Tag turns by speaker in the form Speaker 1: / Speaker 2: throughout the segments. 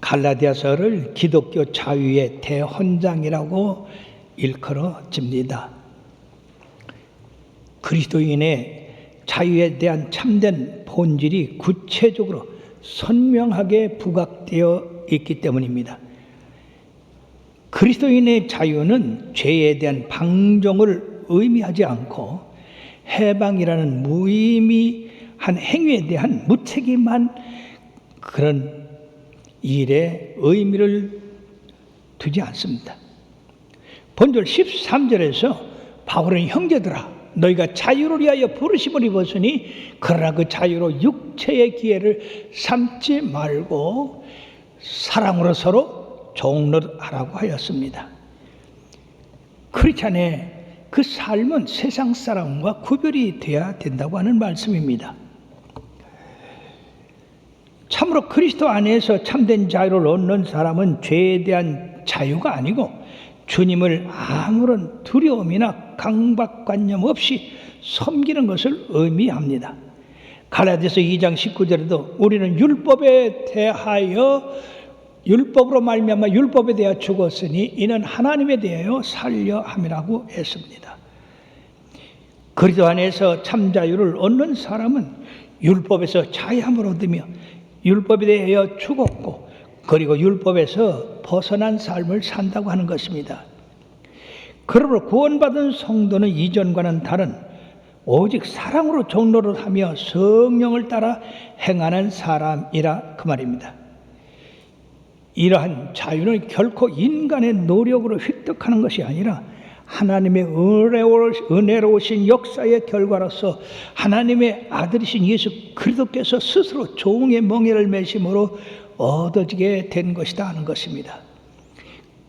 Speaker 1: 갈라디아서를 기독교 자유의 대헌장이라고 일컬어집니다. 그리스도인의 자유에 대한 참된 본질이 구체적으로 선명하게 부각되어 있기 때문입니다. 그리스도인의 자유는 죄에 대한 방종을 의미하지 않고 해방이라는 무의미한 행위에 대한 무책임한 그런 일에 의미를 두지 않습니다. 본절 13절에서 바울은 형제들아 너희가 자유를 위하여 부르심을 입었으니 그러나 그 자유로 육체의 기회를 삼지 말고 사랑으로 서로 종노릇하라고 하였습니다. 크리스찬의 그 삶은 세상 사람과 구별이 되어야 된다고 하는 말씀입니다. 참으로 그리스도 안에서 참된 자유를 얻는 사람은 죄에 대한 자유가 아니고 주님을 아무런 두려움이나 강박관념 없이 섬기는 것을 의미합니다. 갈라디아서 2장 19절에도 우리는 율법에 대하여 율법으로 말미암아 율법에 대하여 죽었으니 이는 하나님에 대하여 살려 함이라고 했습니다. 그리스도 안에서 참 자유를 얻는 사람은 율법에서 자유함을 얻으며 율법에 대하여 죽었고 그리고 율법에서 벗어난 삶을 산다고 하는 것입니다. 그러므로 구원받은 성도는 이전과는 다른 오직 사랑으로 종노릇하며 성령을 따라 행하는 사람이라 그 말입니다. 이러한 자유는 결코 인간의 노력으로 획득하는 것이 아니라 하나님의 은혜로우신 역사의 결과로서 하나님의 아들이신 예수 그리스도께서 스스로 종의 멍에를 매심으로 얻어지게 된 것이다 하는 것입니다.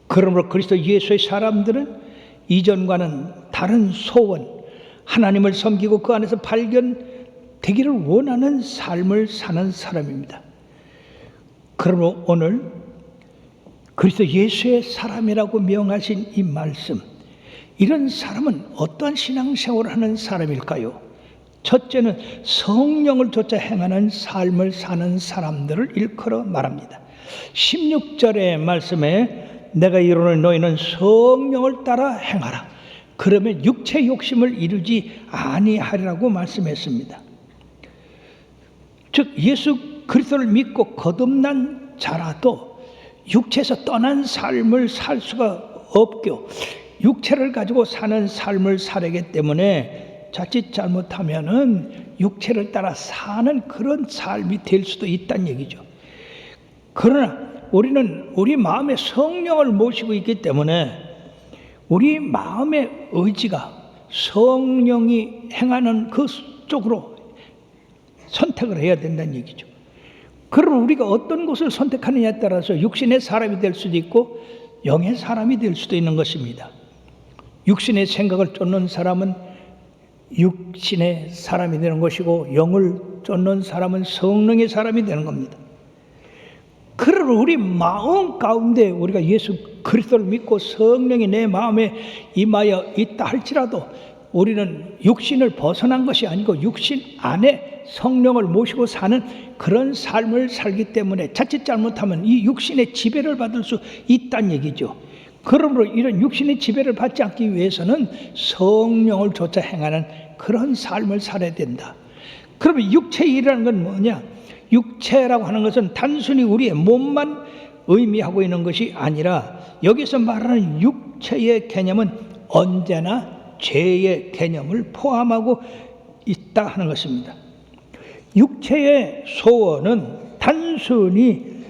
Speaker 1: 그러므로 그리스도 예수의 사람들은 이전과는 다른 소원, 하나님을 섬기고 그 안에서 발견되기를 원하는 삶을 사는 사람입니다. 그러므로 오늘 그리스도 예수의 사람이라고 명하신 이 말씀, 이런 사람은 어떠한 신앙생활을 하는 사람일까요? 첫째는 성령을 쫓아 행하는 삶을 사는 사람들을 일컬어 말합니다. 16절의 말씀에 내가 이르노니 너희는 성령을 따라 행하라. 그러면 육체 욕심을 이루지 아니하리라고 말씀했습니다. 즉 예수 그리스도를 믿고 거듭난 자라도 육체에서 떠난 삶을 살 수가 없고 육체를 가지고 사는 삶을 살기 때문에 자칫 잘못하면은 육체를 따라 사는 그런 삶이 될 수도 있다는 얘기죠. 그러나 우리는 우리 마음에 성령을 모시고 있기 때문에 우리 마음의 의지가 성령이 행하는 그 쪽으로 선택을 해야 된다는 얘기죠. 그러면 우리가 어떤 것을 선택하느냐에 따라서 육신의 사람이 될 수도 있고 영의 사람이 될 수도 있는 것입니다. 육신의 생각을 쫓는 사람은 육신의 사람이 되는 것이고 영을 쫓는 사람은 성령의 사람이 되는 겁니다. 그러나 우리 마음 가운데 우리가 예수 그리스도를 믿고 성령이 내 마음에 임하여 있다 할지라도 우리는 육신을 벗어난 것이 아니고 육신 안에 성령을 모시고 사는 그런 삶을 살기 때문에 자칫 잘못하면 이 육신의 지배를 받을 수 있다는 얘기죠. 그러므로 이런 육신의 지배를 받지 않기 위해서는 성령을 쫓아 행하는 그런 삶을 살아야 된다. 그러면 육체이라는 건 뭐냐? 육체라고 하는 것은 단순히 우리의 몸만 의미하고 있는 것이 아니라 여기서 말하는 육체의 개념은 언제나 죄의 개념을 포함하고 있다 하는 것입니다. 육체의 소원은 단순히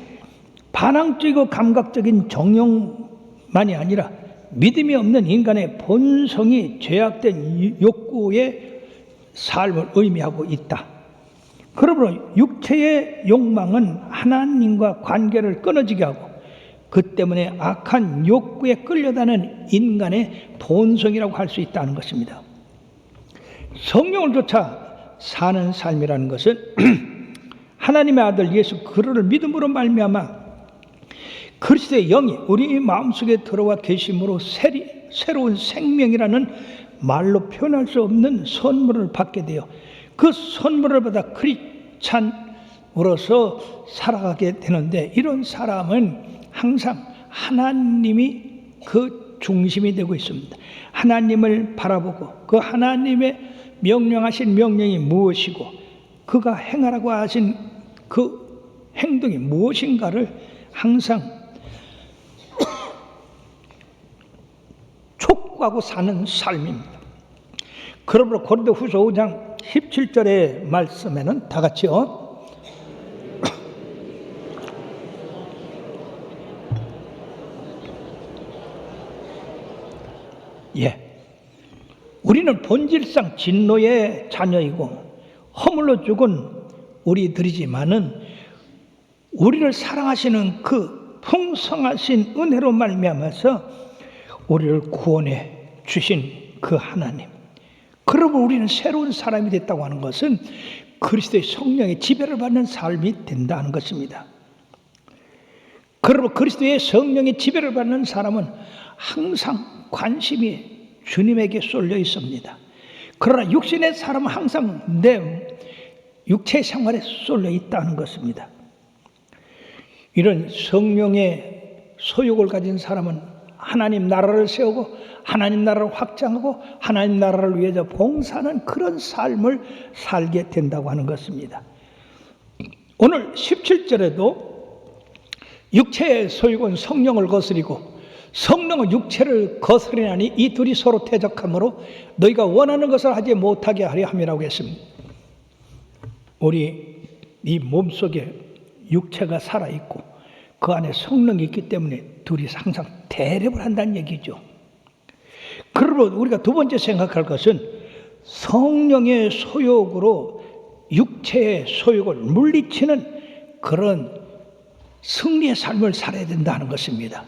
Speaker 1: 반항적이고 감각적인 정욕만이 아니라 믿음이 없는 인간의 본성이 죄악된 욕구의 삶을 의미하고 있다. 그러므로 육체의 욕망은 하나님과 관계를 끊어지게 하고 그 때문에 악한 욕구에 끌려다니는 인간의 본성이라고 할 수 있다는 것입니다. 성령을 쫓아 사는 삶이라는 것은 하나님의 아들 예수 그리스도를 믿음으로 말미암아 그리스도의 영이 우리 마음속에 들어와 계심으로 새로운 생명이라는 말로 표현할 수 없는 선물을 받게 되어 그 선물을 받아 크리스찬 사람으로서 살아가게 되는데, 이런 사람은 항상 하나님이 그 중심이 되고 있습니다. 하나님을 바라보고 그 하나님의 명령하신 명령이 무엇이고 그가 행하라고 하신 그 행동이 무엇인가를 항상 촉구하고 사는 삶입니다. 그러므로 고린도후서 5장 17절의 말씀에는 다 같이요. 우리는 본질상 진노의 자녀이고 허물로 죽은 우리들이지만은 우리를 사랑하시는 그 풍성하신 은혜로 말미암아서 우리를 구원해 주신 그 하나님, 그러면 우리는 새로운 사람이 됐다고 하는 것은 그리스도의 성령의 지배를 받는 삶이 된다는 것입니다. 그러면 그리스도의 성령의 지배를 받는 사람은 항상 관심이 주님에게 쏠려 있습니다. 그러나 육신의 사람은 항상 내 육체 생활에 쏠려 있다는 것입니다. 이런 성령의 소욕을 가진 사람은 하나님 나라를 세우고 하나님 나라를 확장하고 하나님 나라를 위해서 봉사하는 그런 삶을 살게 된다고 하는 것입니다. 오늘 17절에도 육체의 소욕은 성령을 거스리고 성령은 육체를 거스리나니 이 둘이 서로 대적하므로 너희가 원하는 것을 하지 못하게 하려 함이라고 했습니다. 우리 이 몸속에 육체가 살아있고 그 안에 성령이 있기 때문에 둘이 항상 대립을 한다는 얘기죠. 그러므로 우리가 두 번째 생각할 것은 성령의 소욕으로 육체의 소욕을 물리치는 그런 승리의 삶을 살아야 된다는 것입니다.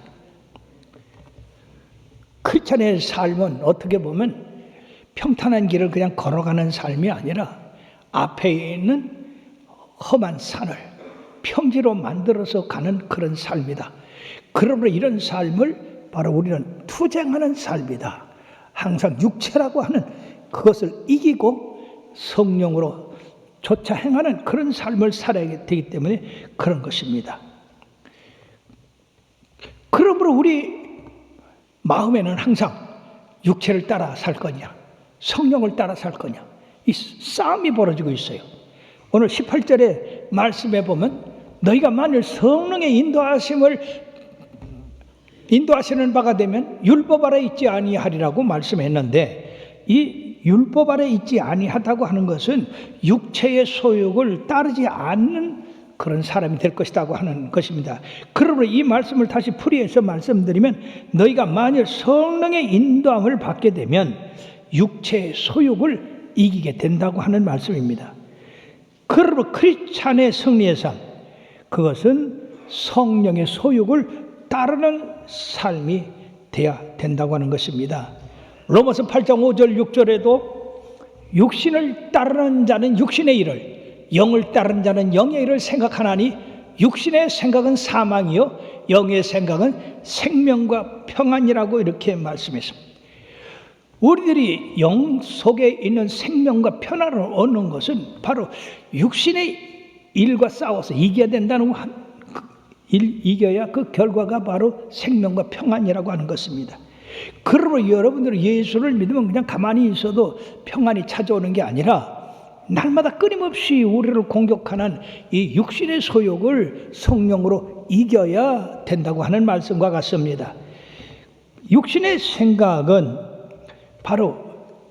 Speaker 1: 크리스찬의 삶은 어떻게 보면 평탄한 길을 그냥 걸어가는 삶이 아니라 앞에 있는 험한 산을 평지로 만들어서 가는 그런 삶이다. 그러므로 이런 삶을 바로 우리는 투쟁하는 삶이다. 항상 육체라고 하는 그것을 이기고 성령으로 조차 행하는 그런 삶을 살아야 되기 때문에 그런 것입니다. 그러므로 우리 마음에는 항상 육체를 따라 살 거냐 성령을 따라 살 거냐 이 싸움이 벌어지고 있어요. 오늘 18절의 말씀에 보면 너희가 만일 성령의 인도하시는 바가 되면 율법 아래 있지 아니하리라고 말씀했는데, 이 율법 아래 있지 아니하다고 하는 것은 육체의 소욕을 따르지 않는 그런 사람이 될 것이라고 하는 것입니다. 그러므로 이 말씀을 다시 풀이해서 말씀드리면 너희가 만일 성령의 인도함을 받게 되면 육체의 소욕을 이기게 된다고 하는 말씀입니다. 그러므로 크리스찬의 승리의 삶, 그것은 성령의 소욕을 따르는 삶이 되어야 된다고 하는 것입니다. 로마서 8장 5절 6절에도 육신을 따르는 자는 육신의 일을, 영을 따르는 자는 영의 일을 생각하나니 육신의 생각은 사망이요 영의 생각은 생명과 평안이라고 이렇게 말씀했습니다. 우리들이 영 속에 있는 생명과 평안을 얻는 것은 바로 육신의 일과 싸워서 이겨야 된다는 이겨야 그 결과가 바로 생명과 평안이라고 하는 것입니다. 그러므로 여러분들은 예수를 믿으면 그냥 가만히 있어도 평안이 찾아오는 게 아니라 날마다 끊임없이 우리를 공격하는 이 육신의 소욕을 성령으로 이겨야 된다고 하는 말씀과 같습니다. 육신의 생각은 바로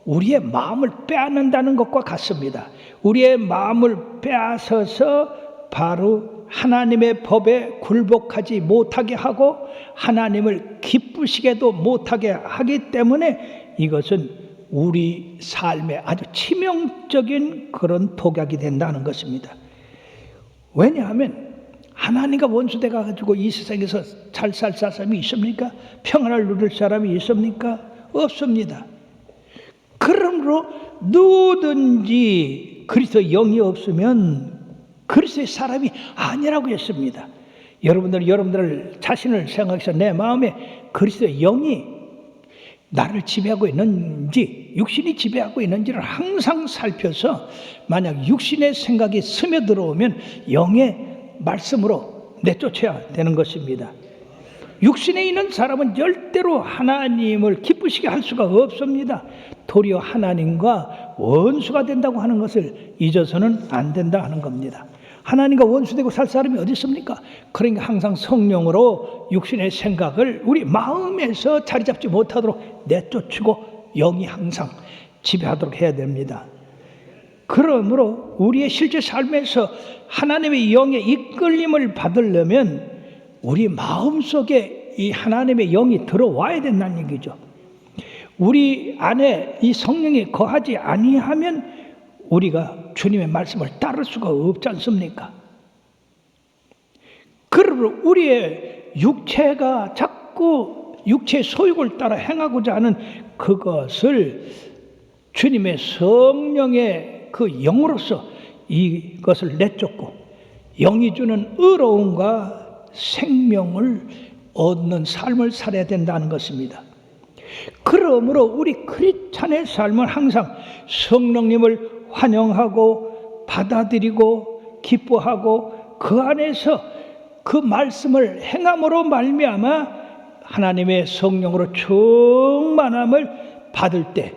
Speaker 1: 우리의 마음을 빼앗는다는 것과 같습니다. 우리의 마음을 빼앗아서 바로 하나님의 법에 굴복하지 못하게 하고 하나님을 기쁘시게도 못하게 하기 때문에 이것은 우리 삶에 아주 치명적인 그런 독약이 된다는 것입니다. 왜냐하면 하나님과 원수돼 가지고 이 세상에서 잘 살 사람이 있습니까? 평안을 누릴 사람이 있습니까? 없습니다. 그러므로 누구든지 그리스도 영이 없으면 그리스도의 사람이 아니라고 했습니다. 여러분들 자신을 생각해서 내 마음에 그리스도의 영이 나를 지배하고 있는지, 육신이 지배하고 있는지를 항상 살펴서 만약 육신의 생각이 스며들어오면 영의 말씀으로 내쫓아야 되는 것입니다. 육신에 있는 사람은 절대로 하나님을 기쁘시게 할 수가 없습니다. 도리어 하나님과 원수가 된다고 하는 것을 잊어서는 안 된다 하는 겁니다. 하나님과 원수되고 살 사람이 어디 있습니까? 그러니까 항상 성령으로 육신의 생각을 우리 마음에서 자리 잡지 못하도록 내쫓고 영이 항상 지배하도록 해야 됩니다. 그러므로 우리의 실제 삶에서 하나님의 영의 이끌림을 받으려면 우리 마음속에 이 하나님의 영이 들어와야 된다는 얘기죠. 우리 안에 이 성령이 거하지 아니하면 우리가 주님의 말씀을 따를 수가 없지 않습니까? 그러므로 우리의 육체가 자꾸 육체의 소욕을 따라 행하고자 하는 그것을 주님의 성령의 그 영으로서 이것을 내쫓고 영이 주는 의로움과 생명을 얻는 삶을 살아야 된다는 것입니다. 그러므로 우리 크리스찬의 삶은 항상 성령님을 환영하고 받아들이고 기뻐하고 그 안에서 그 말씀을 행함으로 말미암아 하나님의 성령으로 충만함을 받을 때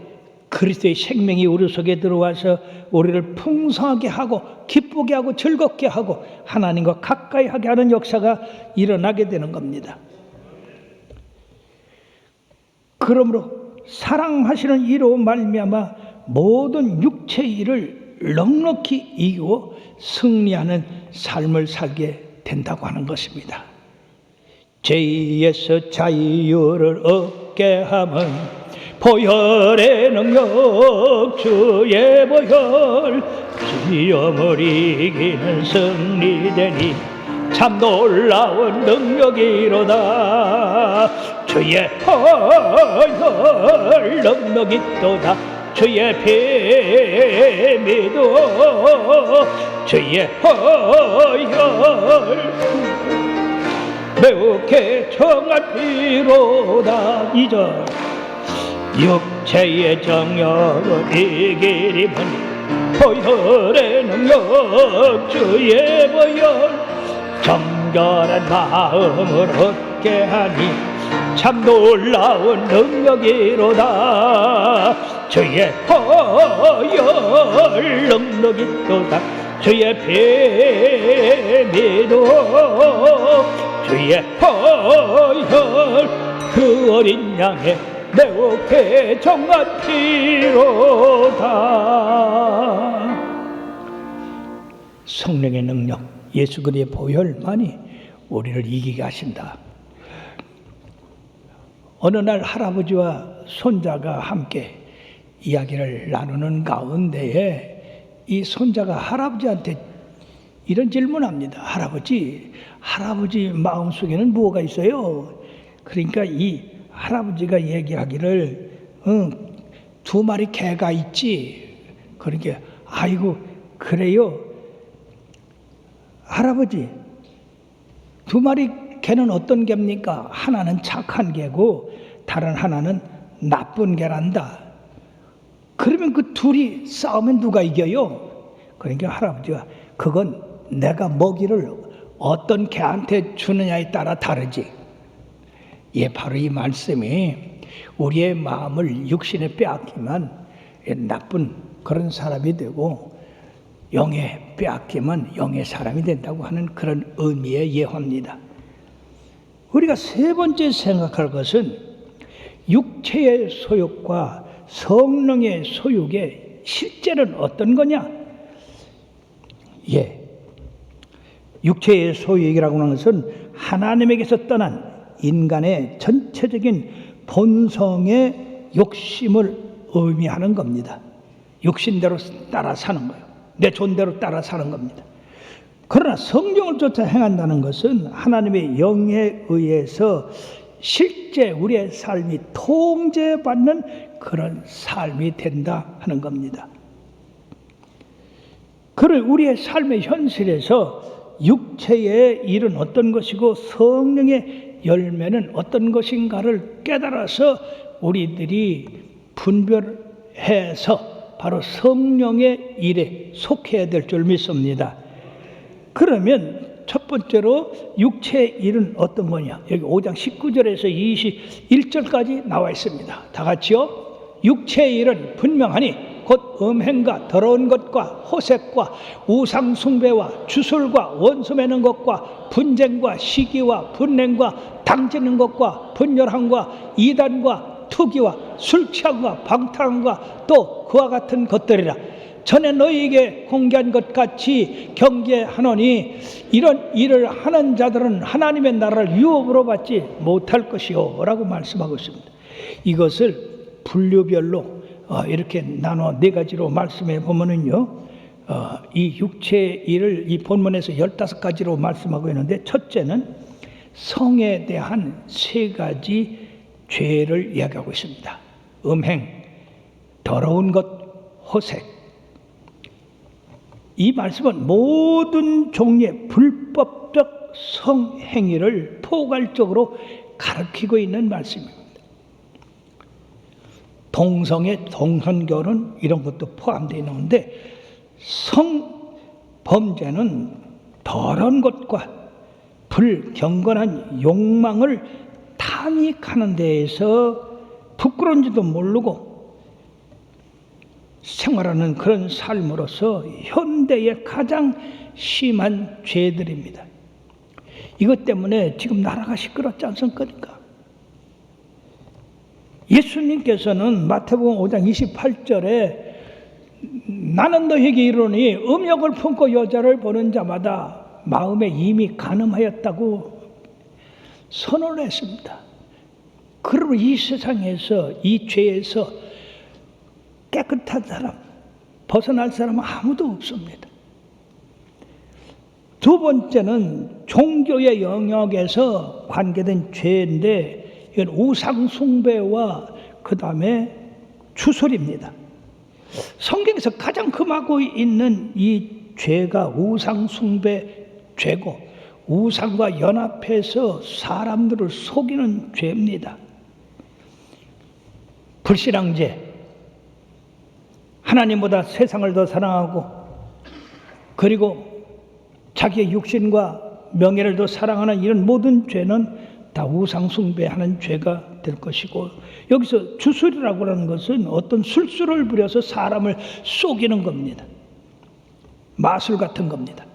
Speaker 1: 그리스도의 생명이 우리 속에 들어와서 우리를 풍성하게 하고 기쁘게 하고 즐겁게 하고 하나님과 가까이 하게 하는 역사가 일어나게 되는 겁니다. 그러므로 사랑하시는 이로 말미암아 모든 육체의 일을 넉넉히 이기고 승리하는 삶을 살게 된다고 하는 것입니다. 죄에서 자유를 얻게 함은 보혈의 능력 주의 보혈 시험을 이기는 승리되니 참 놀라운 능력이로다. 주의 보혈 능력이 또다. 주의 피 믿어 주의 보혈 매우 개청한 피로다. 2절 육체의 정욕을 이기리면 보혈의 능력 주의 보혈 정결한 마음을 얻게 하니 참 놀라운 능력이로다. 주의 보혈 능력이 또다. 주의 피 믿어 주의 보혈 그 어린 양의 매우 개정한 피로다. 성령의 능력, 예수 그리스도의 보혈만이 우리를 이기게 하신다. 어느 날 할아버지와 손자가 함께 이야기를 나누는 가운데에 이 손자가 할아버지한테 이런 질문합니다. 할아버지 마음속에는 뭐가 있어요? 그러니까 이 할아버지가 얘기하기를 2마리 개가 있지. 그러니까 아이고 그래요? 할아버지 2마리 개는 어떤 개입니까? 하나는 착한 개고 다른 하나는 나쁜 개란다. 그러면 그 둘이 싸우면 누가 이겨요? 그러니까 할아버지가 그건 내가 먹이를 어떤 개한테 주느냐에 따라 다르지. 예, 바로 이 말씀이 우리의 마음을 육신에 빼앗기면 나쁜 그런 사람이 되고 영에 빼앗기면 영의 사람이 된다고 하는 그런 의미의 예화입니다. 우리가 세 번째 생각할 것은 육체의 소욕과 성령의 소욕의 실제는 어떤 거냐? 예, 육체의 소욕이라고 하는 것은 하나님에게서 떠난 인간의 전체적인 본성의 욕심을 의미하는 겁니다. 육신대로 따라 사는 거예요. 내 존대로 따라 사는 겁니다. 그러나 성령을 쫓아 행한다는 것은 하나님의 영에 의해서 실제 우리의 삶이 통제받는 그런 삶이 된다 하는 겁니다. 그를 우리의 삶의 현실에서 육체의 일은 어떤 것이고 성령의 열매는 어떤 것인가를 깨달아서 우리들이 분별해서 바로 성령의 일에 속해야 될 줄 믿습니다. 그러면 첫 번째로 육체의 일은 어떤 거냐? 여기 5장 19절에서 21절까지 나와 있습니다. 다 같이요. 육체의 일은 분명하니 곧 음행과 더러운 것과 호색과 우상 숭배와 주술과 원수 맺는 것과 분쟁과 시기와 분냄과 당지는 것과 분열함과 이단과 투기와 술 취함과 방탕함과 또 그와 같은 것들이라. 전에 너희에게 공개한 것 같이 경계하노니 이런 일을 하는 자들은 하나님의 나라를 유업으로 받지 못할 것이요 라고 말씀하고 있습니다. 이것을 분류별로 이렇게 나눠 네 가지로 말씀해 보면은요, 이 육체의 일을 이 본문에서 15가지로 말씀하고 있는데, 첫째는 성에 대한 3가지 죄를 이야기하고 있습니다. 음행, 더러운 것, 호색. 이 말씀은 모든 종류의 불법적 성행위를 포괄적으로 가르치고 있는 말씀입니다. 동성애, 동성결혼 이런 것도 포함되어 있는데, 성범죄는 더러운 것과 불경건한 욕망을 탐닉하는 데에서 부끄러운지도 모르고 생활하는 그런 삶으로서 현대의 가장 심한 죄들입니다. 이것 때문에 지금 나라가 시끄럽지 않습니까? 예수님께서는 마태복음 5장 28절에 나는 너에게 이르노니 음욕을 품고 여자를 보는 자마다 마음에 이미 간음하였다고 선언했습니다. 그러므로 이 세상에서 이 죄에서 깨끗한 사람, 벗어날 사람은 아무도 없습니다. 두 번째는 종교의 영역에서 관계된 죄인데, 이건 우상 숭배와 그 다음에 주술입니다. 성경에서 가장 금하고 있는 이 죄가 우상 숭배 죄고, 우상과 연합해서 사람들을 속이는 죄입니다. 불신앙죄, 하나님보다 세상을 더 사랑하고, 그리고 자기의 육신과 명예를 더 사랑하는 이런 모든 죄는 다 우상 숭배하는 죄가 될 것이고, 여기서 주술이라고 하는 것은 어떤 술수를 부려서 사람을 속이는 겁니다. 마술 같은 겁니다.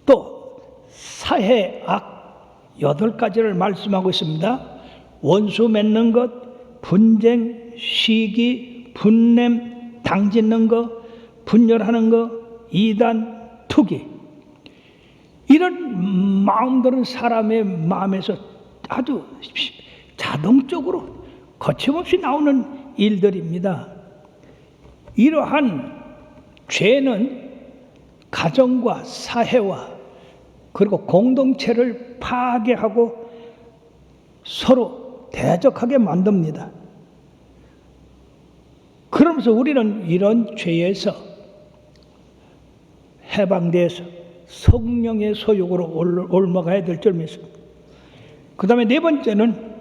Speaker 1: 또 사해 악 8가지를 말씀하고 있습니다. 원수 맺는 것, 분쟁, 시기, 분냄, 당짓는 거, 분열하는 거, 이단, 투기. 이런 마음들은 사람의 마음에서 아주 자동적으로 거침없이 나오는 일들입니다. 이러한 죄는 가정과 사회와 그리고 공동체를 파괴하고 서로 대적하게 만듭니다. 그러면서 우리는 이런 죄에서 해방돼서 성령의 소욕으로 옮아가야 될 줄 믿습니다. 그 다음에 네 번째는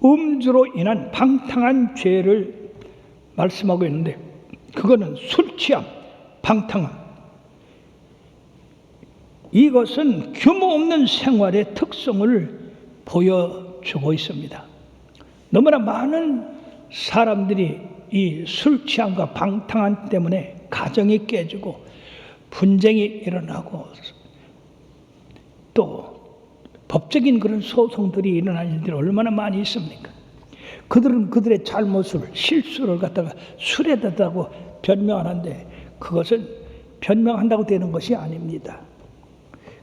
Speaker 1: 음주로 인한 방탕한 죄를 말씀하고 있는데, 그거는 술 취함, 방탕함. 이것은 규모 없는 생활의 특성을 보여주고 있습니다. 너무나 많은 사람들이 이 술 취함과 방탕함 때문에 가정이 깨지고 분쟁이 일어나고 또 법적인 그런 소송들이 일어나는 일들이 얼마나 많이 있습니까? 그들은 그들의 잘못을, 실수를 갖다가 술에다고 변명하는데, 그것은 변명한다고 되는 것이 아닙니다.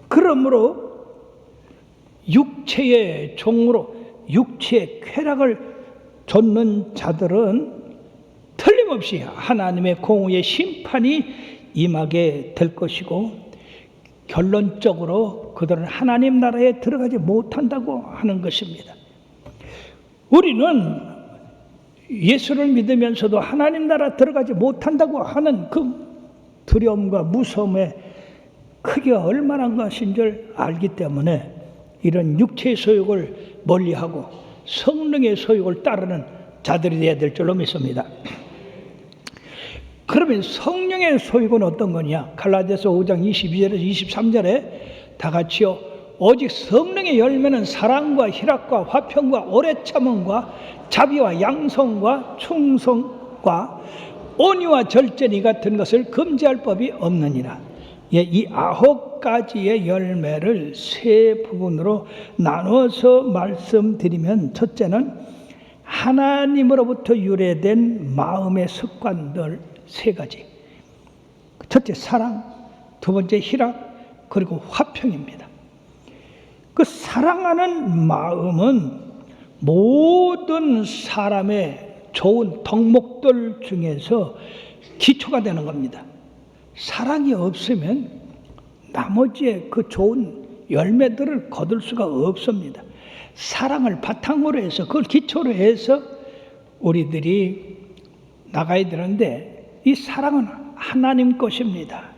Speaker 1: 그러므로 육체의 종으로 육체의 쾌락을 좇는 자들은 틀림없이 하나님의 공의의 심판이 임하게 될 것이고, 결론적으로 그들은 하나님 나라에 들어가지 못한다고 하는 것입니다. 우리는 예수를 믿으면서도 하나님 나라 들어가지 못한다고 하는 그 두려움과 무서움의 크기가 얼마나 것인 줄 알기 때문에 이런 육체의 소욕을 멀리하고 성령의 소욕을 따르는 자들이 되어야 될 줄로 믿습니다. 그러면 성령의 소욕은 어떤 거냐? 갈라디아서 5장 22절에서 23절에 다 같이요. 오직 성령의 열매는 사랑과 희락과 화평과 오래 참음과 자비와 양성과 충성과 온유와 절제니 같은 것을 금지할 법이 없느니라. 이 9가지의 열매를 세 부분으로 나눠서 말씀드리면, 첫째는 하나님으로부터 유래된 마음의 습관들 3가지. 첫째 사랑, 두 번째 희락, 그리고 화평입니다. 그 사랑하는 마음은 모든 사람의 좋은 덕목들 중에서 기초가 되는 겁니다. 사랑이 없으면 나머지의 그 좋은 열매들을 거둘 수가 없습니다. 사랑을 바탕으로 해서, 그걸 기초로 해서 우리들이 나가야 되는데, 이 사랑은 하나님 것입니다.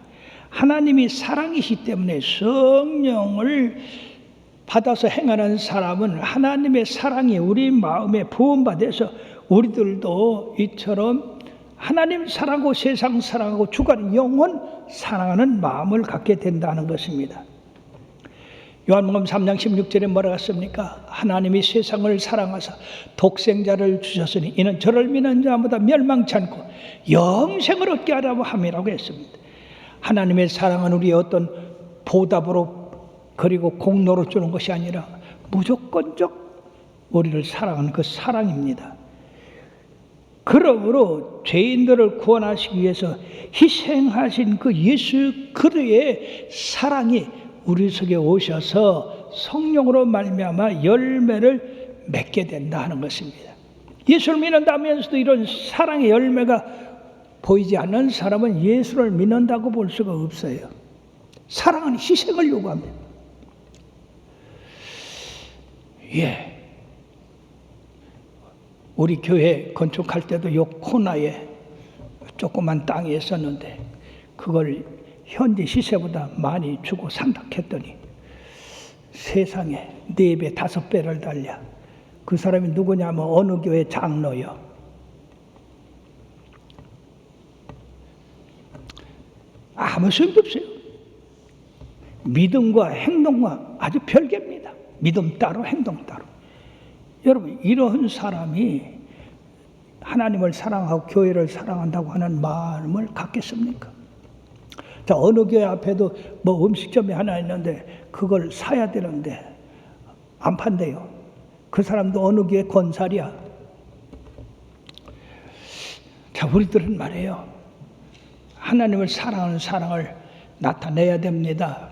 Speaker 1: 하나님이 사랑이시기 때문에 성령을 받아서 행하는 사람은 하나님의 사랑이 우리 마음에 부음받아서 우리들도 이처럼 하나님 사랑하고 세상 사랑하고 주간 영혼 사랑하는 마음을 갖게 된다는 것입니다. 요한복음 3장 16절에 뭐라고 했습니까? 하나님이 세상을 사랑하사 독생자를 주셨으니 이는 저를 믿는 자마다 멸망치 않고 영생을 얻게 하라고 함이라고 했습니다. 하나님의 사랑은 우리의 어떤 보답으로 그리고 공로로 주는 것이 아니라 무조건적 우리를 사랑하는 그 사랑입니다. 그러므로 죄인들을 구원하시기 위해서 희생하신 그 예수 그리스도의 사랑이 우리 속에 오셔서 성령으로 말미암아 열매를 맺게 된다 하는 것입니다. 예수를 믿는다면서도 이런 사랑의 열매가 보이지 않는 사람은 예수를 믿는다고 볼 수가 없어요. 사랑은 희생을 요구합니다. 우리 교회 건축할 때도 요 코너에 조그만 땅이 있었는데 그걸 현재 시세보다 많이 주고 산다 했더니 세상에 4배, 5배를 달려. 그 사람이 누구냐면 어느 교회 장로요. 아무 소용도 없어요. 믿음과 행동과 아주 별개입니다. 믿음 따로 행동 따로. 여러분, 이런 사람이 하나님을 사랑하고 교회를 사랑한다고 하는 마음을 갖겠습니까? 자, 어느 교회 앞에도 뭐 음식점이 하나 있는데 그걸 사야 되는데 안 판대요. 그 사람도 어느 교회 건설이야. 자, 우리들은 말이에요. 하나님을 사랑하는 사랑을 나타내야 됩니다.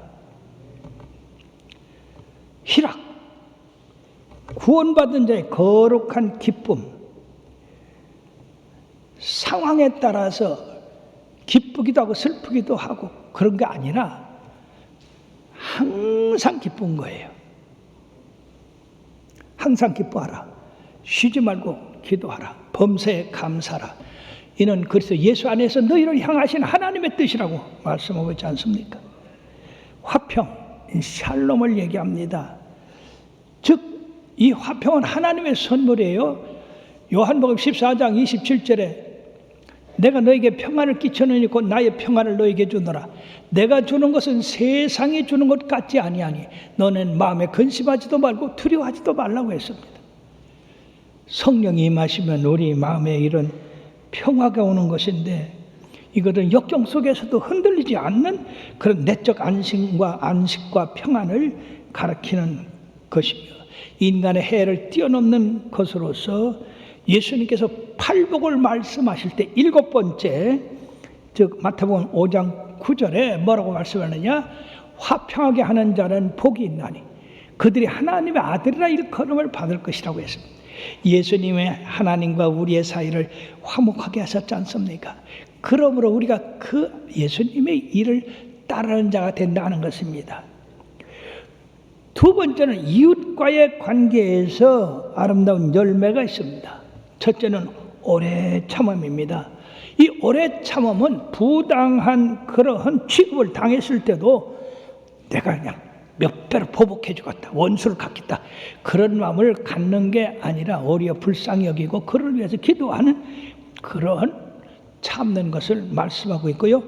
Speaker 1: 희락, 구원받은 자의 거룩한 기쁨. 상황에 따라서 기쁘기도 하고 슬프기도 하고 그런 게 아니라 항상 기쁜 거예요. 항상 기뻐하라. 쉬지 말고 기도하라. 범사에 감사하라. 이는 그래서 예수 안에서 너희를 향하신 하나님의 뜻이라고 말씀하고 있지 않습니까? 화평, 샬롬을 얘기합니다. 즉 이 화평은 하나님의 선물이에요. 요한복음 14장 27절에 내가 너에게 평안을 끼쳐느니 곧 나의 평안을 너에게 주노라. 내가 주는 것은 세상이 주는 것 같지 아니하니 너는 마음에 근심하지도 말고 두려워하지도 말라고 했습니다. 성령이 임하시면 우리 마음에 이런 평화가 오는 것인데 이것은 역경 속에서도 흔들리지 않는 그런 내적 안식과 평안을 가리키는 것이며 인간의 해를 뛰어넘는 것으로서 예수님께서 팔복을 말씀하실 때 7번째, 즉 마태복음 5장 9절에 뭐라고 말씀하느냐? 화평하게 하는 자는 복이 있나니 그들이 하나님의 아들이라 일컬음을 받을 것이라고 했습니다. 예수님의 하나님과 우리의 사이를 화목하게 하셨지 않습니까? 그러므로 우리가 그 예수님의 일을 따르는 자가 된다는 것입니다. 두 번째는 이웃과의 관계에서 아름다운 열매가 있습니다. 첫째는 오래 참음입니다. 이 오래 참음은 부당한 그러한 취급을 당했을 때도 내가 그냥 몇 배로 보복해 주겠다, 원수를 갚겠다, 그런 마음을 갖는 게 아니라 오히려 불쌍히 여기고 그를 위해서 기도하는 그러한 참는 것을 말씀하고 있고요.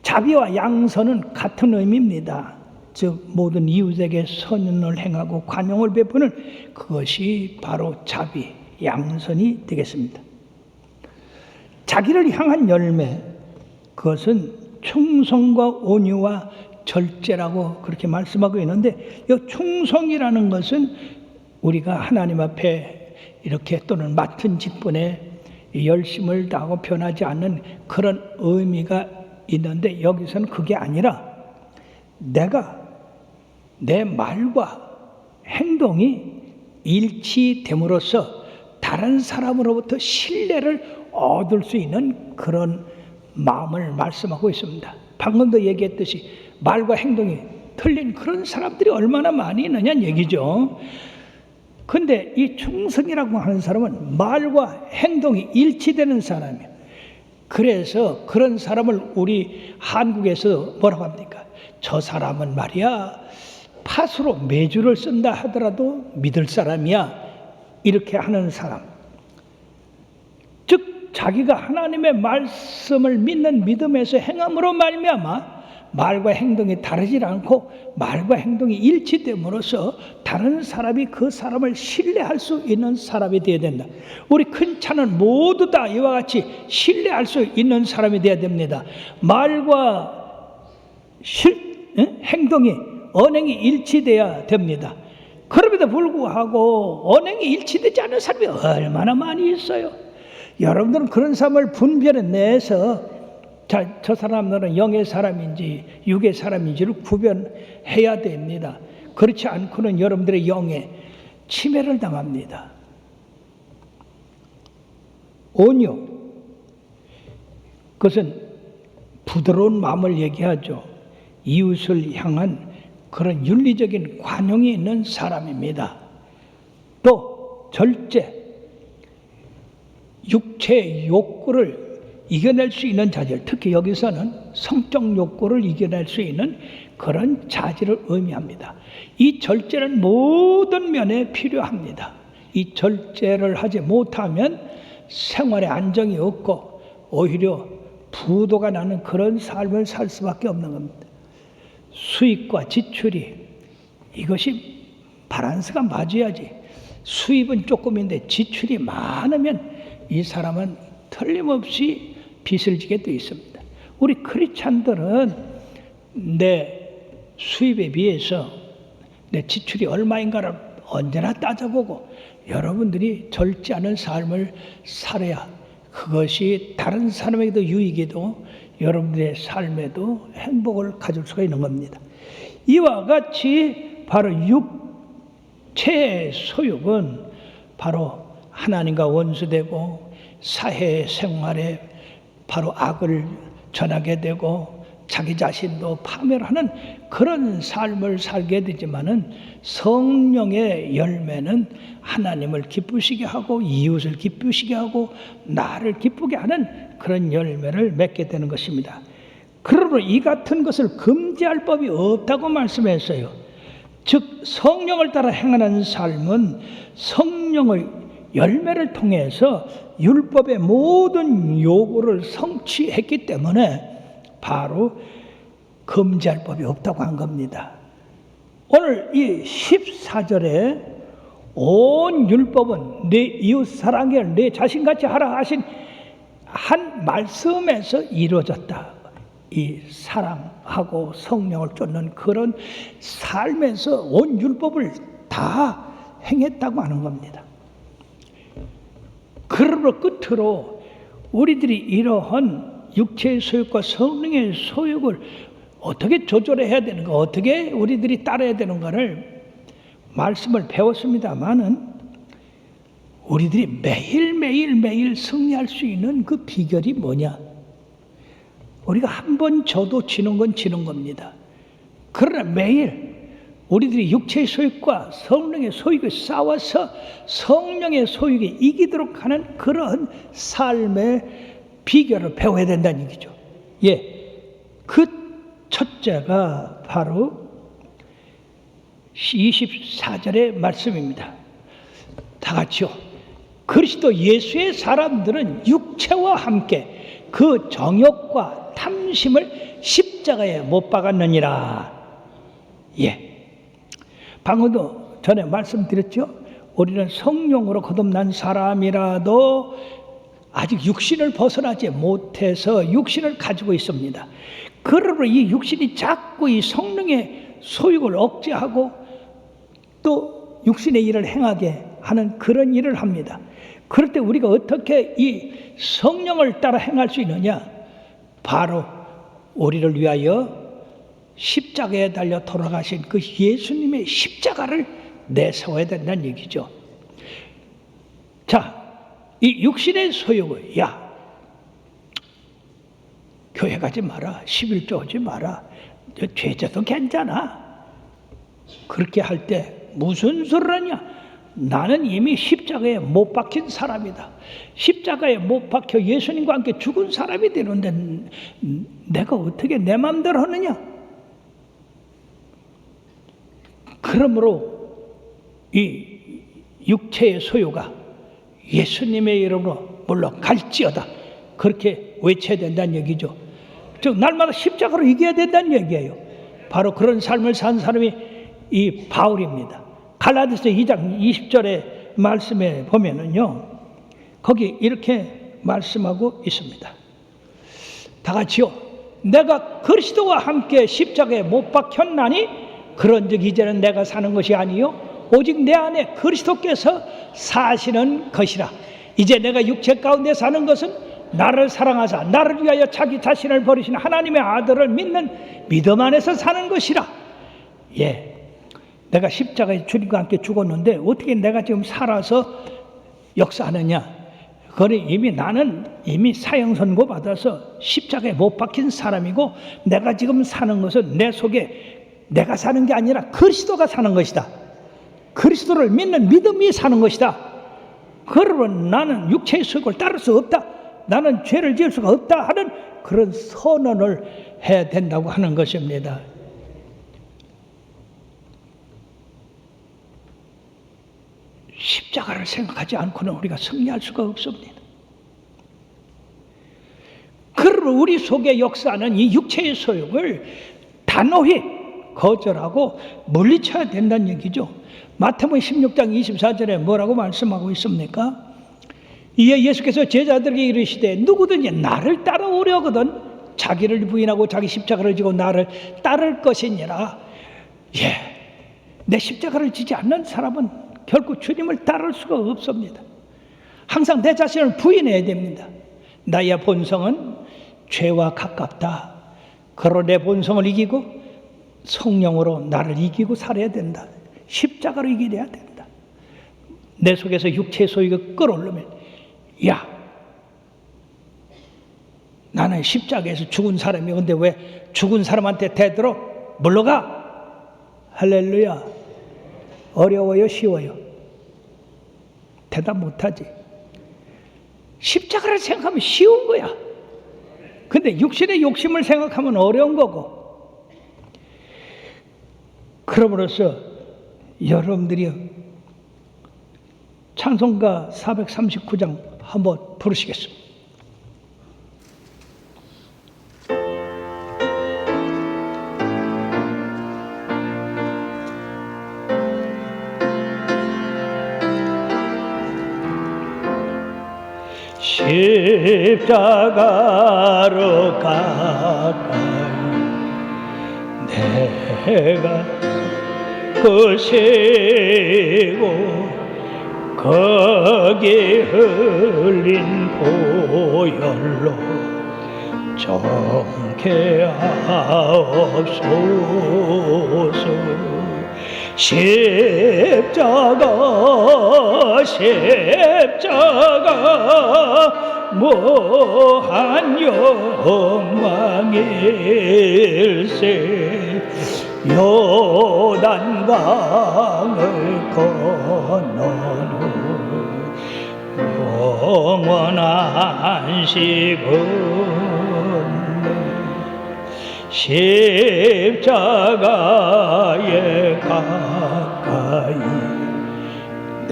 Speaker 1: 자비와 양선은 같은 의미입니다. 즉 모든 이웃에게 선을 행하고 관용을 베푸는 그것이 바로 자비, 양선이 되겠습니다. 자기를 향한 열매, 그것은 충성과 온유와 절제라고 그렇게 말씀하고 있는데, 이 충성이라는 것은 우리가 하나님 앞에 이렇게 또는 맡은 직분에 열심을 다하고 변하지 않는 그런 의미가 있는데, 여기서는 그게 아니라 내가 내 말과 행동이 일치됨으로써 다른 사람으로부터 신뢰를 얻을 수 있는 그런 마음을 말씀하고 있습니다. 방금도 얘기했듯이 말과 행동이 틀린 그런 사람들이 얼마나 많이 있느냐는 얘기죠. 근데 이 충성이라고 하는 사람은 말과 행동이 일치되는 사람이에요. 그래서 그런 사람을 우리 한국에서 뭐라고 합니까? 저 사람은 말이야 팥으로 메주를 쓴다 하더라도 믿을 사람이야, 이렇게 하는 사람. 즉 자기가 하나님의 말씀을 믿는 믿음에서 행함으로 말미암아 말과 행동이 다르지 않고 말과 행동이 일치됨으로써 다른 사람이 그 사람을 신뢰할 수 있는 사람이 되어야 된다. 우리 큰 차는 모두 다 이와 같이 신뢰할 수 있는 사람이 되어야 됩니다. 말과 행동이, 언행이 일치돼야 됩니다. 그럼에도 불구하고 언행이 일치되지 않는 사람이 얼마나 많이 있어요. 여러분들은 그런 사람을 분별해내서 저 사람들은 영의 사람인지 육의 사람인지를 구별해야 됩니다. 그렇지 않고는 여러분들의 영에 침해를 당합니다. 온유, 그것은 부드러운 마음을 얘기하죠. 이웃을 향한 그런 윤리적인 관용이 있는 사람입니다. 또 절제, 육체의 욕구를 이겨낼 수 있는 자질, 특히 여기서는 성적 욕구를 이겨낼 수 있는 그런 자질을 의미합니다. 이 절제는 모든 면에 필요합니다. 이 절제를 하지 못하면 생활에 안정이 없고 오히려 부도가 나는 그런 삶을 살 수밖에 없는 겁니다. 수입과 지출이, 이것이 바란스가 맞아야지. 수입은 조금인데 지출이 많으면 이 사람은 틀림없이 빚을 지게 되어 있습니다. 우리 크리스찬들은 내 수입에 비해서 내 지출이 얼마인가를 언제나 따져보고 여러분들이 절제하는 삶을 살아야 그것이 다른 사람에게도 유익이고 여러분들의 삶에도 행복을 가질 수가 있는 겁니다. 이와 같이 바로 육체의 소욕은 바로 하나님과 원수되고 사회 생활에 바로 악을 전하게 되고 자기 자신도 파멸하는 그런 삶을 살게 되지만은, 성령의 열매는 하나님을 기쁘시게 하고 이웃을 기쁘시게 하고 나를 기쁘게 하는 그런 열매를 맺게 되는 것입니다. 그러므로 이 같은 것을 금지할 법이 없다고 말씀했어요. 즉 성령을 따라 행하는 삶은 성령의 열매를 통해서 율법의 모든 요구를 성취했기 때문에 바로 금지할 법이 없다고 한 겁니다. 오늘 이 14절에 온 율법은 내 이웃 사랑해 내 자신같이 하라 하신 한 말씀에서 이루어졌다. 이 사랑하고 성령을 쫓는 그런 삶에서 온 율법을 다 행했다고 하는 겁니다. 그러므로 끝으로 우리들이 이러한 육체의 소욕과 성령의 소욕을 어떻게 조절해야 되는가, 어떻게 우리들이 따라야 되는가를 말씀을 배웠습니다마는, 우리들이 매일 승리할 수 있는 그 비결이 뭐냐? 우리가 한 번 져도 지는 건 지는 겁니다. 그러나 매일 우리들이 육체의 소욕과 성령의 소욕을 싸워서 성령의 소욕에 이기도록 하는 그런 삶의 비결을 배워야 된다는 얘기죠. 그 첫째가 바로 24절의 말씀입니다. 다 같이요. 그리스도 예수의 사람들은 육체와 함께 그 정욕과 탐심을 십자가에 못 박았느니라. 예. 방금도 전에 말씀드렸죠. 우리는 성령으로 거듭난 사람이라도 아직 육신을 벗어나지 못해서 육신을 가지고 있습니다. 그러므로 이 육신이 자꾸 이 성령의 소욕을 억제하고 또 육신의 일을 행하게 하는 그런 일을 합니다. 그럴 때 우리가 어떻게 이 성령을 따라 행할 수 있느냐? 바로 우리를 위하여 십자가에 달려 돌아가신 그 예수님의 십자가를 내세워야 된다는 얘기죠. 자, 이 육신의 소욕을, 야, 교회 가지 마라, 11조 하지 마라, 죄져도 괜찮아. 그렇게 할 때 무슨 소리를 하냐? 나는 이미 십자가에 못 박힌 사람이다. 십자가에 못 박혀 예수님과 함께 죽은 사람이 되는데 내가 어떻게 내 마음대로 하느냐? 그러므로 이 육체의 소유가 예수님의 이름으로 물러갈지어다. 그렇게 외쳐야 된다는 얘기죠. 즉 날마다 십자가로 이겨야 된다는 얘기예요. 바로 그런 삶을 산 사람이 이 바울입니다. 갈라디아서 2장 20절의 말씀에 보면은요, 거기 이렇게 말씀하고 있습니다. 다 같이요. 내가 그리스도와 함께 십자가에 못 박혔나니 그런즉 이제는 내가 사는 것이 아니요 오직 내 안에 그리스도께서 사시는 것이라. 이제 내가 육체 가운데 사는 것은 나를 사랑하사 나를 위하여 자기 자신을 버리신 하나님의 아들을 믿는 믿음 안에서 사는 것이라. 예, 내가 십자가에 주님과 함께 죽었는데 어떻게 내가 지금 살아서 역사하느냐? 그건 나는 이미 사형 선고 받아서 십자가에 못 박힌 사람이고, 내가 지금 사는 것은 내 속에 내가 사는 게 아니라 그리스도가 사는 것이다. 그리스도를 믿는 믿음이 사는 것이다. 그러면 나는 육체의 소욕을 따를 수 없다. 나는 죄를 지을 수가 없다 하는 그런 선언을 해야 된다고 하는 것입니다. 십자가를 생각하지 않고는 우리가 승리할 수가 없습니다. 그러므로 우리 속에 역사하는 이 육체의 소욕을 단호히 거절하고 물리쳐야 된다는 얘기죠. 마태복음 16장 24절에 뭐라고 말씀하고 있습니까? 이에 예수께서 제자들에게 이르시되 누구든지 나를 따라오려거든 자기를 부인하고 자기 십자가를 지고 나를 따를 것이니라. 예, 내 십자가를 지지 않는 사람은 결코 주님을 따를 수가 없습니다. 항상 내 자신을 부인해야 됩니다. 나의 본성은 죄와 가깝다. 그러나 내 본성을 이기고 성령으로 나를 이기고 살아야 된다. 십자가로 이겨야 된다. 내 속에서 육체의 소욕을 끌어올리면, 야, 나는 십자가에서 죽은 사람이야. 근데 왜 죽은 사람한테 대들어? 물러가. 할렐루야. 어려워요, 쉬워요? 대답 못하지. 십자가를 생각하면 쉬운 거야. 근데 육신의 욕심을 생각하면 어려운 거고. 그러므로서 여러분들이 찬송가 439장 한번 부르시겠습니다. 십자가로 가까이 내가 거세고 거기 흘린 보혈로 정케하옵소서. 십자가 무한 영광일세. 요단강을 건넌 후 영원한 시건네 십자가에 가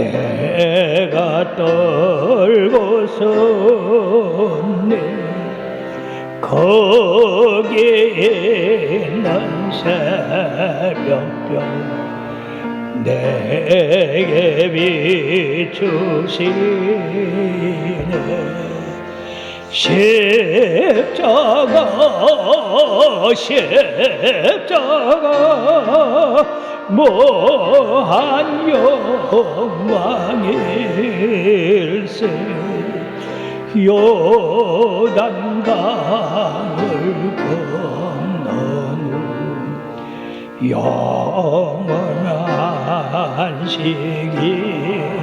Speaker 1: 내가 떨고섰네 거기에 있는 새벽별 내게 비추시네 십자가 무한 영광일세 요단강을 건너는 영원한 시기네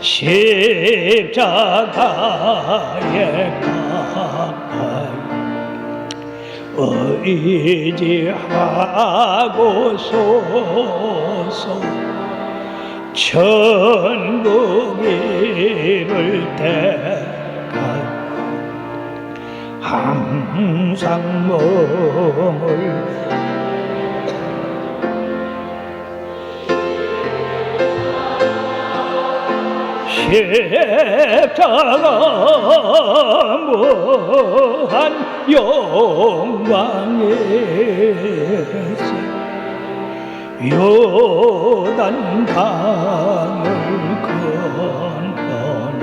Speaker 1: 십자가에 가까이 의지하고소서 천국 이룰 때까지 항상 몸을 십자가 무한 영광에서 요단강을 건너는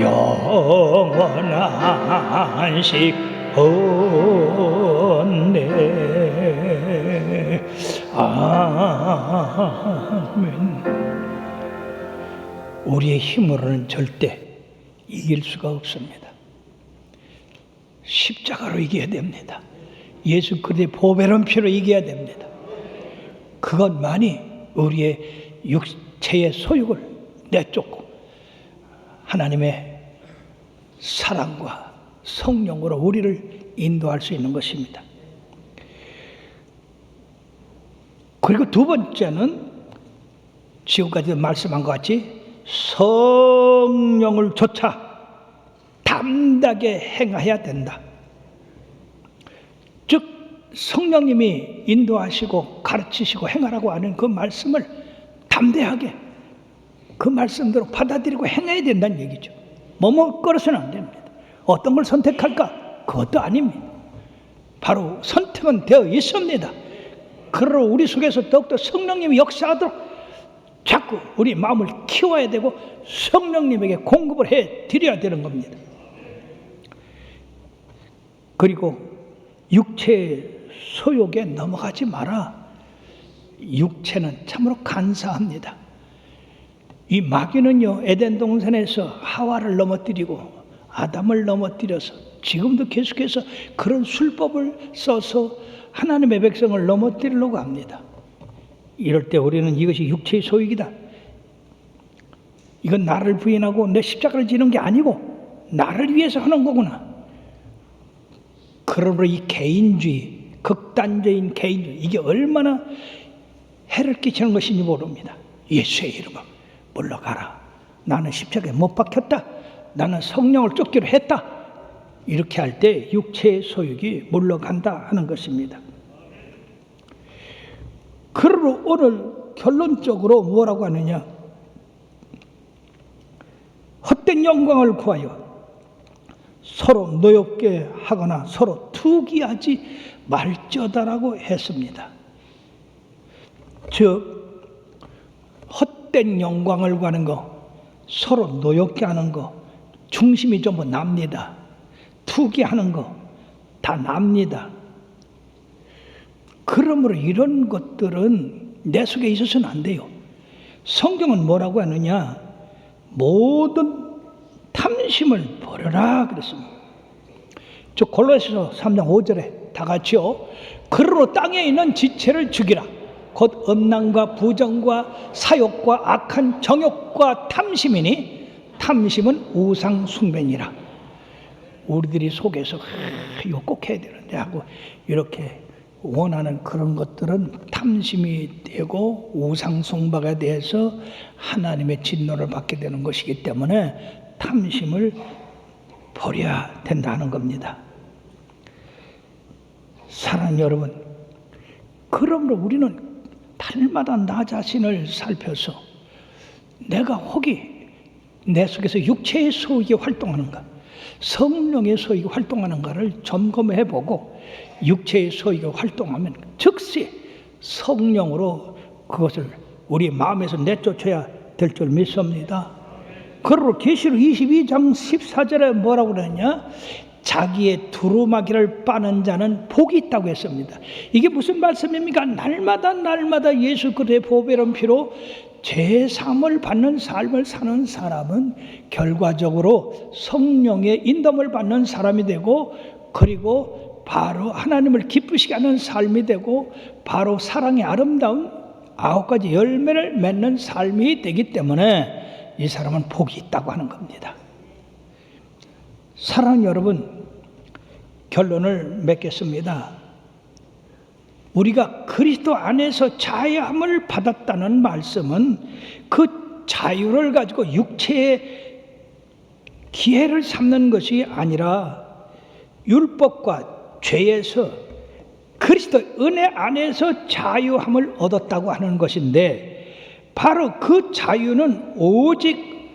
Speaker 1: 영원한 식언네 아멘. 우리의 힘으로는 절대 이길 수가 없습니다. 십자가로 이겨야 됩니다. 예수 그리스도의 보배로운 피로 이겨야 됩니다. 그것만이 우리의 육체의 소욕을 내쫓고 하나님의 사랑과 성령으로 우리를 인도할 수 있는 것입니다. 그리고 두 번째는 지금까지 말씀한 것 같이 성령을 조차 담대하게 행해야 된다. 즉 성령님이 인도하시고 가르치시고 행하라고 하는 그 말씀을 담대하게 그 말씀대로 받아들이고 행해야 된다는 얘기죠. 머뭇거려서는 안 됩니다. 어떤 걸 선택할까? 그것도 아닙니다. 바로 선택은 되어 있습니다. 그러므로 우리 속에서 더욱더 성령님이 역사하도록 자꾸 우리 마음을 키워야 되고 성령님에게 공급을 해 드려야 되는 겁니다. 그리고 육체의 소욕에 넘어가지 마라. 육체는 참으로 간사합니다. 이 마귀는요, 에덴 동산에서 하와를 넘어뜨리고 아담을 넘어뜨려서 지금도 계속해서 그런 술법을 써서 하나님의 백성을 넘어뜨리려고 합니다. 이럴 때 우리는 이것이 육체의 소욕이다. 이건 나를 부인하고 내 십자가를 지는 게 아니고 나를 위해서 하는 거구나. 그러므로 이 개인주의, 극단적인 개인주의, 이게 얼마나 해를 끼치는 것인지 모릅니다. 예수의 이름으로 물러가라. 나는 십자가에 못 박혔다. 나는 성령을 쫓기로 했다. 이렇게 할 때 육체의 소욕이 물러간다 하는 것입니다. 그러므로 오늘 결론적으로 뭐라고 하느냐? 헛된 영광을 구하여 서로 노엽게 하거나 서로 투기하지 말지어다라고 했습니다. 즉 헛된 영광을 구하는 거, 서로 노엽게 하는 거, 중심이 전부 납니다. 투기하는 거 다 납니다. 그러므로 이런 것들은 내 속에 있어서는 안 돼요. 성경은 뭐라고 하느냐? 모든 탐심을 버려라 그랬습니다. 저 골로새서 3장 5절에 다 같이요. 그러므로 땅에 있는 지체를 죽이라. 곧 음란과 부정과 사욕과 악한 정욕과 탐심이니 탐심은 우상 숭배니라. 우리들이 속에서 이거 꼭 해야 되는데 하고 이렇게 원하는 그런 것들은 탐심이 되고 우상 숭배가 돼서 하나님의 진노를 받게 되는 것이기 때문에 탐심을 버려야 된다는 겁니다. 사랑하는 여러분, 그러므로 우리는 날마다 나 자신을 살펴서 내가 혹이 내 속에서 육체의 소욕이 활동하는가, 성령의 소욕이 활동하는가를 점검해보고 육체의 소욕이 활동하면 즉시 성령으로 그것을 우리 마음에서 내쫓아야 될 줄 믿습니다. 그러므로 계시록 22장 14절에 뭐라고 그러냐? 자기의 두루마기를 빠는 자는 복이 있다고 했습니다. 이게 무슨 말씀입니까? 날마다 예수 그리스도의 보배로운 피로 죄사함을 받는 삶을 사는 사람은 결과적으로 성령의 인도를 받는 사람이 되고, 그리고 바로 하나님을 기쁘시게 하는 삶이 되고, 바로 사랑의 아름다운 9가지 열매를 맺는 삶이 되기 때문에 이 사람은 복이 있다고 하는 겁니다. 사랑하는 여러분, 결론을 맺겠습니다. 우리가 그리스도 안에서 자유함을 받았다는 말씀은 그 자유를 가지고 육체의 기회를 삼는 것이 아니라 율법과 죄에서 그리스도 은혜 안에서 자유함을 얻었다고 하는 것인데, 바로 그 자유는 오직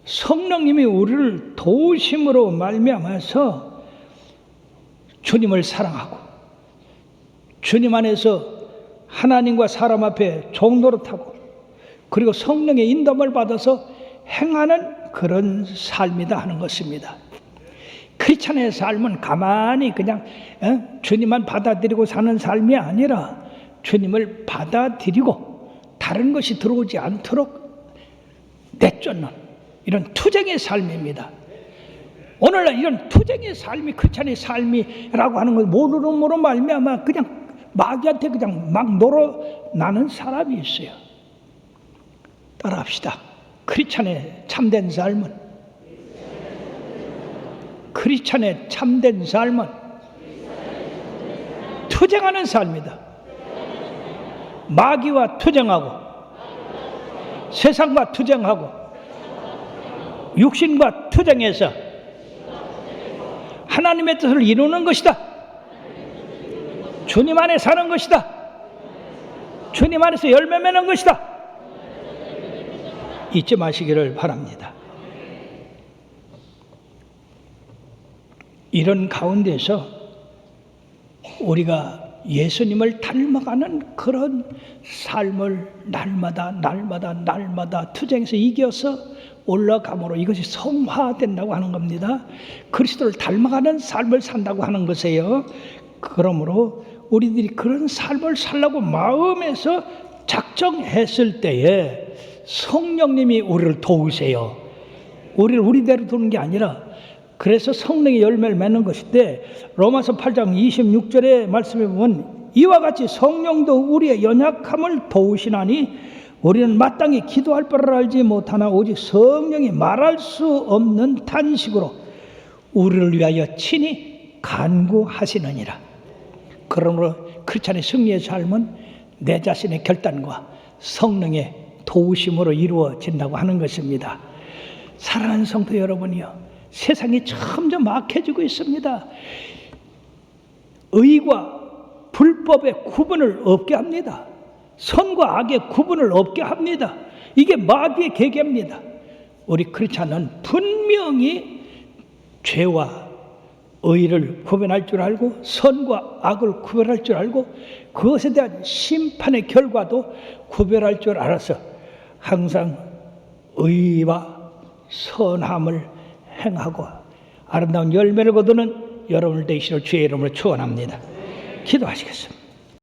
Speaker 1: 성령님이 우리를 도우심으로 말미암아서 주님을 사랑하고 주님 안에서 하나님과 사람 앞에 종노릇하고 그리고 성령의 인도를 받아서 행하는 그런 삶이다 하는 것입니다. 크리스찬의 삶은 가만히 그냥 주님만 받아들이고 사는 삶이 아니라 주님을 받아들이고 다른 것이 들어오지 않도록 내쫓는 이런 투쟁의 삶입니다. 오늘날 이런 투쟁의 삶이 크리스찬의 삶이라고 하는 걸 모르므로 말미암아 그냥 마귀한테 그냥 막 놀아나는 사람이 있어요. 따라합시다. 크리스찬의 참된 삶은, 크리스찬의 참된 삶은 투쟁하는 삶이다. 마귀와 투쟁하고 세상과 투쟁하고 육신과 투쟁해서 하나님의 뜻을 이루는 것이다. 주님 안에 사는 것이다. 주님 안에서 열매 맺는 것이다. 잊지 마시기를 바랍니다. 이런 가운데서 우리가 예수님을 닮아가는 그런 삶을 날마다 투쟁해서 이겨서 올라감으로 이것이 성화된다고 하는 겁니다. 그리스도를 닮아가는 삶을 산다고 하는 것이에요. 그러므로 우리들이 그런 삶을 살라고 마음에서 작정했을 때에 성령님이 우리를 도우세요. 우리를 우리대로 두는 게 아니라, 그래서 성령의 열매를 맺는 것인데, 로마서 8장 26절의 말씀에 보면 이와 같이 성령도 우리의 연약함을 도우시나니 우리는 마땅히 기도할 바를 알지 못하나 오직 성령이 말할 수 없는 탄식으로 우리를 위하여 친히 간구하시느니라. 그러므로 크리스찬의 승리의 삶은 내 자신의 결단과 성령의 도우심으로 이루어진다고 하는 것입니다. 사랑하는 성도 여러분이요, 세상이 점점 악해지고 있습니다. 의와 불법의 구분을 없게 합니다. 선과 악의 구분을 없게 합니다. 이게 마귀의 계계입니다. 우리 크리스찬은 분명히 죄와 의를 구분할 줄 알고 선과 악을 구별할 줄 알고 그것에 대한 심판의 결과도 구별할 줄 알아서 항상 의와 선함을 행하고 아름다운 열매를 거두는 여러분을 되시기를 주의 이름으로 축원합니다. 기도하시겠습니다.